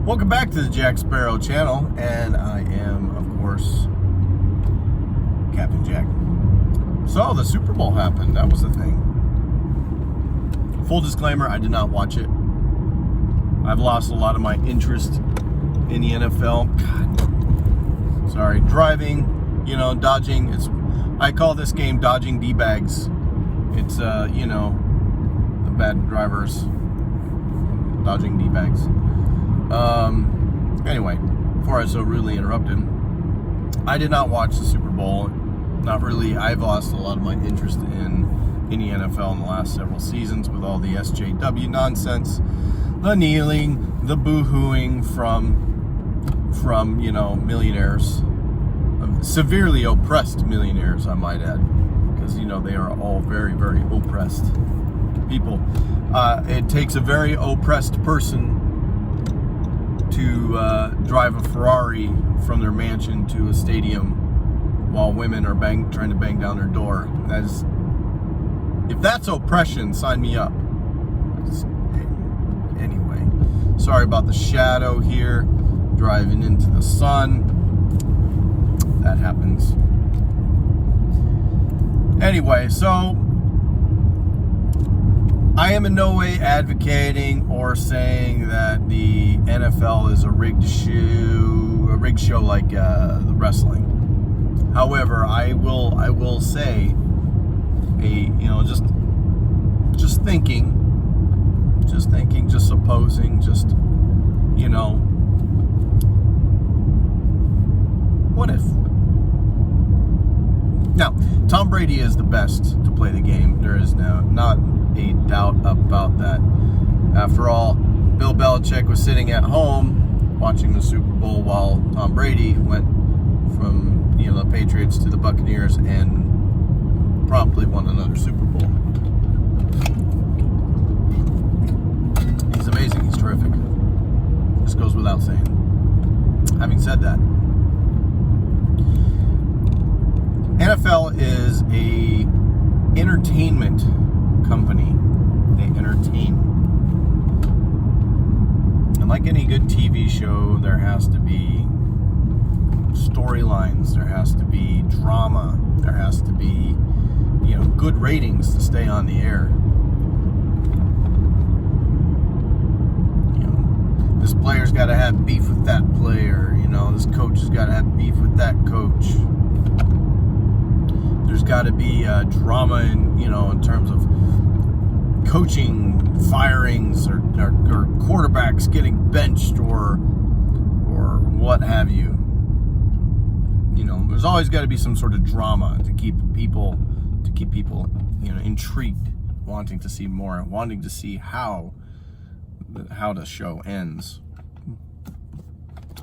Welcome back to the Jack Sparrow channel, and I am, of course, Captain Jack. So, the Super Bowl happened. That was the thing. Full disclaimer, I did not watch it. I've lost a lot of my interest in the NFL. God. Sorry. Driving, dodging. I call this game dodging D-bags. It's, the bad drivers dodging D-bags. Anyway, before I so rudely interrupted, I did not watch the Super Bowl. Not really. I've lost a lot of my interest in the NFL in the last several seasons with all the SJW nonsense, the kneeling, the boo-hooing from millionaires, severely oppressed millionaires, I might add, because they are all very, very oppressed people. It takes a very oppressed person to drive a Ferrari from their mansion to a stadium while women are trying to bang down their door. If that's oppression, sign me up. Anyway, sorry about the shadow here, driving into the sun. That happens. Anyway, so I am in no way advocating or saying that the NFL is a rigged show like the wrestling. However, I will say, just thinking, just supposing, what if? Now, Tom Brady is the best to play the game. There is not a doubt about that. After all, Bill Belichick was sitting at home watching the Super Bowl while Tom Brady went from the Patriots to the Buccaneers and promptly won another Super Bowl. He's amazing. He's terrific. This goes without saying. Having said that, NFL is a entertainment company. They entertain. And like any good TV show, there has to be storylines, there has to be drama, there has to be, good ratings to stay on the air. This player's got to have beef with that player. This coach has got to have beef with that coach. There's got to be drama in terms of coaching firings or quarterbacks getting benched or what have you. There's always got to be some sort of drama to keep people intrigued, wanting to see more, wanting to see how the show ends.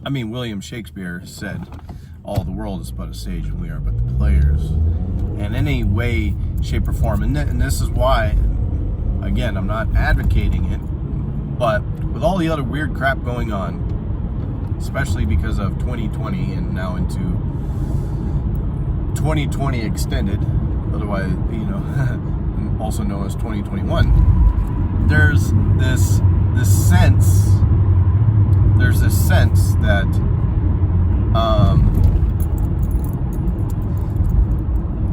I mean, William Shakespeare said, "All the world is but a stage, and we are but the players." In any way, shape, or form, and this is why, again, I'm not advocating it, but with all the other weird crap going on, especially because of 2020 and now into 2020 extended, otherwise, also known as 2021, there's this sense that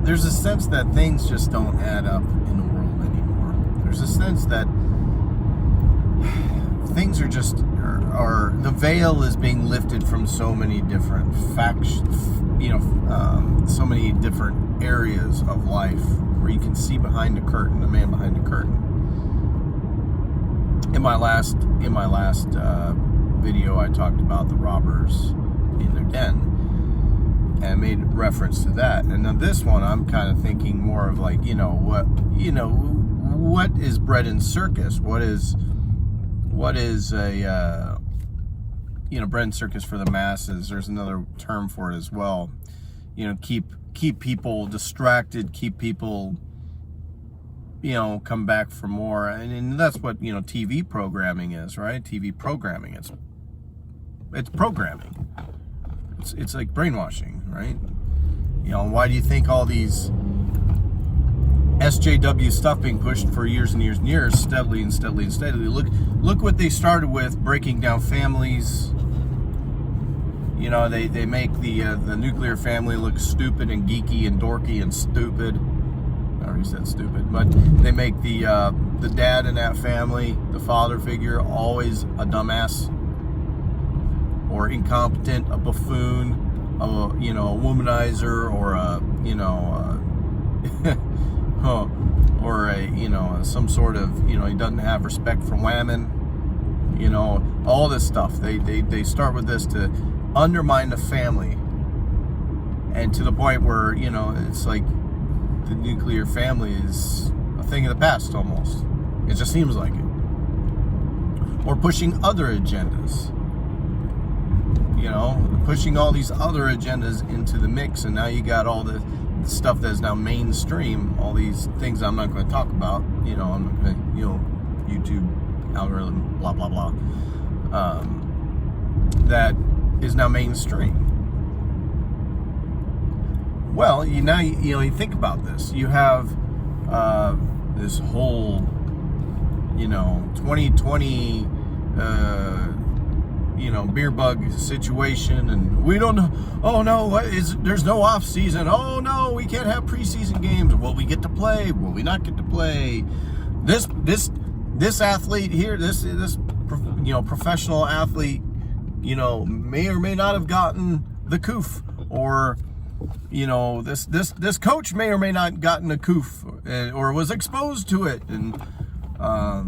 there's a sense that things just don't add up in the world anymore. There's a sense that things are the veil is being lifted from so many different factions, so many different areas of life where you can see behind the curtain, the man behind the curtain. In my last video, I talked about the robbers in their den and made reference to that. And then this one, I'm kind of thinking more of like, what is bread and circus? What is a bread and circus for the masses? There's another term for it as well. Keep people distracted, keep people come back for more, and that's what TV programming is, right? TV programming, it's programming. It's like brainwashing, right? Why do you think all these SJW stuff being pushed for years and years and years, steadily and steadily and steadily. Look what they started with, breaking down families. You know, they make the nuclear family look stupid and geeky and dorky and stupid. I already said stupid, but they make the dad in that family, the father figure, always a dumbass or incompetent, a buffoon, a womanizer, or a or a some sort of he doesn't have respect for women. All this stuff. They start with this to undermine the family, and to the point where it's like the nuclear family is a thing of the past almost. It just seems like it. Or pushing other agendas. Pushing all these other agendas into the mix, and now you got all the stuff that's now mainstream, all these things I'm not going to talk about. I'm not going to, YouTube algorithm, blah, blah, blah. That is now mainstream. Well, you think about this. You have this whole, 2020, beer bug situation, and we don't know. Oh no, there's no off season. Oh no, we can't have preseason games. Will we get to play? Will we not get to play? This athlete here, this professional athlete, may or may not have gotten the coof, or this coach may or may not have gotten a coof, or was exposed to it, and all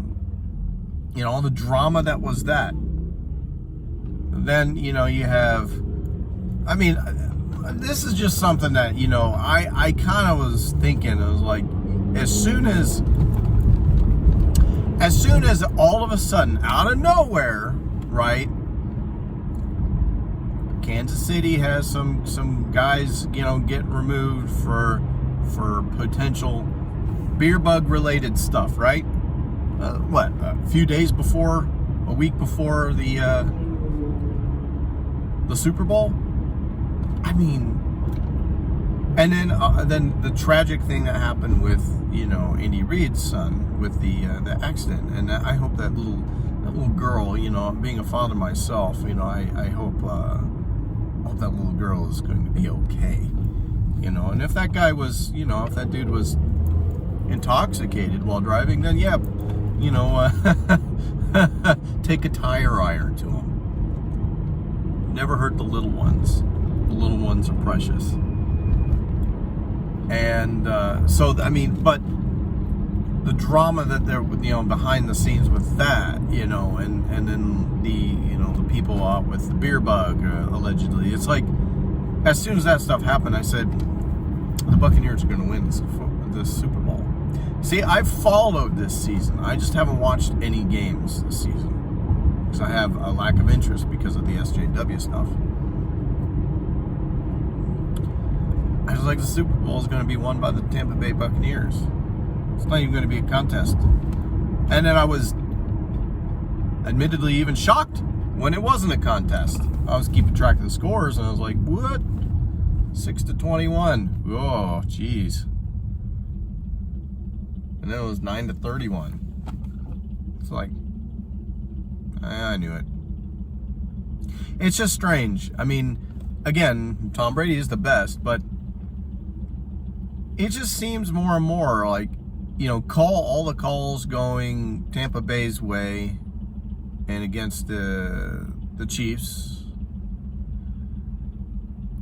the drama that was that. Then you have, this is just something that I kind of was thinking. I was like, as soon as all of a sudden, out of nowhere, right, Kansas City has some guys get removed for potential beer bug related stuff, right? A few days before, a week before the Super Bowl. And then the tragic thing that happened with Andy Reid's son with the accident, and I hope that little girl, being a father myself, I hope that little girl is going to be okay, and if that guy was, if that dude was intoxicated while driving, then yeah, take a tire iron to him. Never hurt the little ones. The little ones are precious. And but the drama that there, behind the scenes with that, and then the people out with the beer bug, allegedly. It's like, as soon as that stuff happened, I said, the Buccaneers are going to win this Super Bowl. See, I've followed this season. I just haven't watched any games this season, because I have a lack of interest because of the SJW stuff. I was like, the Super Bowl is going to be won by the Tampa Bay Buccaneers. It's not even going to be a contest. And then I was admittedly even shocked when it wasn't a contest. I was keeping track of the scores, and I was like, what? 6-21. Oh, jeez. And then it was 9-31. It's like, I knew it. It's just strange. Again, Tom Brady is the best, but it just seems more and more like, all the calls going Tampa Bay's way and against the Chiefs.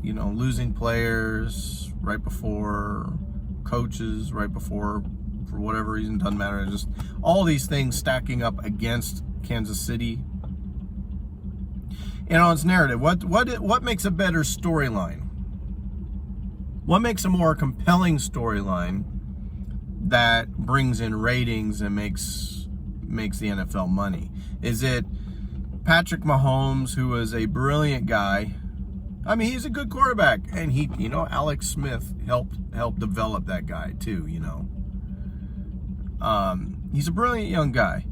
Losing players right before, coaches right before, for whatever reason, doesn't matter. Just all these things stacking up against Kansas City. It's narrative. What makes a better storyline? What makes a more compelling storyline that brings in ratings and makes the NFL money? Is it Patrick Mahomes, who is a brilliant guy? He's a good quarterback, and he, Alex Smith helped develop that guy too. He's a brilliant young guy.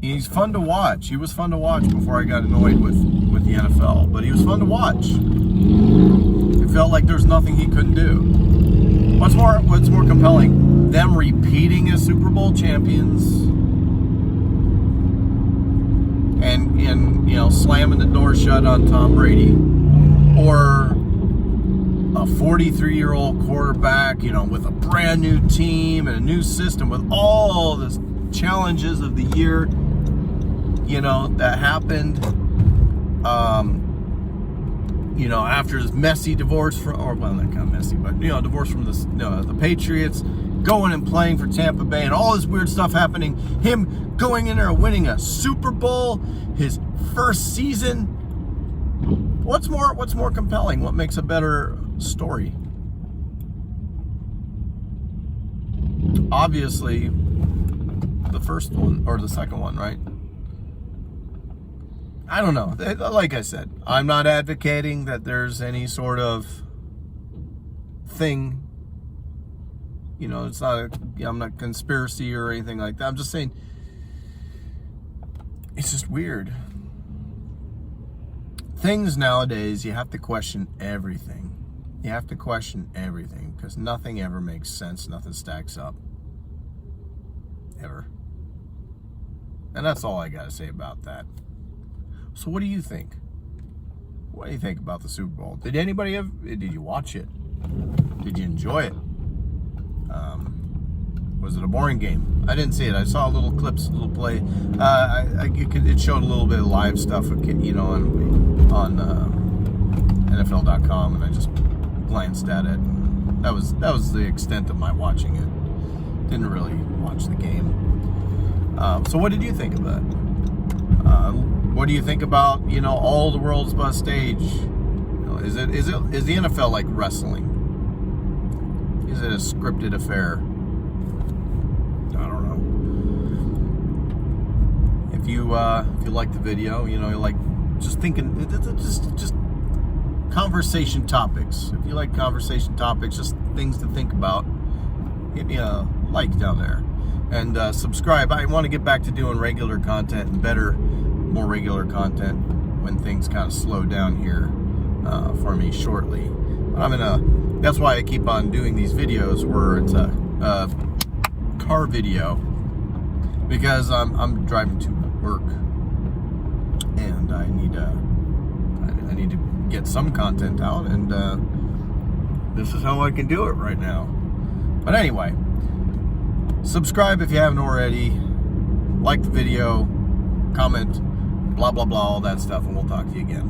He's fun to watch. He was fun to watch before I got annoyed with the NFL, but he was fun to watch. It felt like there's nothing he couldn't do. What's more compelling them repeating as Super Bowl champions and you know, slamming the door shut on Tom Brady, or a 43-year-old quarterback, you know, with a brand new team and a new system with all the challenges of the year, you know, that happened, you know, after his messy divorce from, or well, not kind of messy, but, you know, divorce from the Patriots, going and playing for Tampa Bay, and all this weird stuff happening, him going in there and winning a Super Bowl, his first season. What's more compelling? What makes a better story? Obviously, the first one or the second one, right? I don't know. Like I said, I'm not advocating that there's any sort of thing. You know, it's not I'm not conspiracy or anything like that. I'm just saying it's just weird. Things nowadays, you have to question everything. You have to question everything because nothing ever makes sense. Nothing stacks up. Ever. And that's all I got to say about that. So what do you think? What do you think about the Super Bowl? Did you watch it? Did you enjoy it? Was it a boring game? I didn't see it. I saw little clips, a little play. It showed a little bit of live stuff, you know, on NFL.com, and I just glanced at it. And that was the extent of my watching it. Didn't really watch the game. So what did you think of that? What do you think about, you know, all the world's best stage? You know, is the NFL like wrestling? Is it a scripted affair? I don't know. If you like the video, you know, you like just thinking, just conversation topics. If you like conversation topics, just things to think about, hit me a like down there and subscribe. I want to get back to doing regular content and more regular content when things kind of slow down here for me shortly. That's why I keep on doing these videos where it's a car video, because I'm driving to work and I need to get some content out, and this is how I can do it right now. But anyway, subscribe if you haven't already, like the video, comment, blah blah blah, all that stuff, and we'll talk to you again.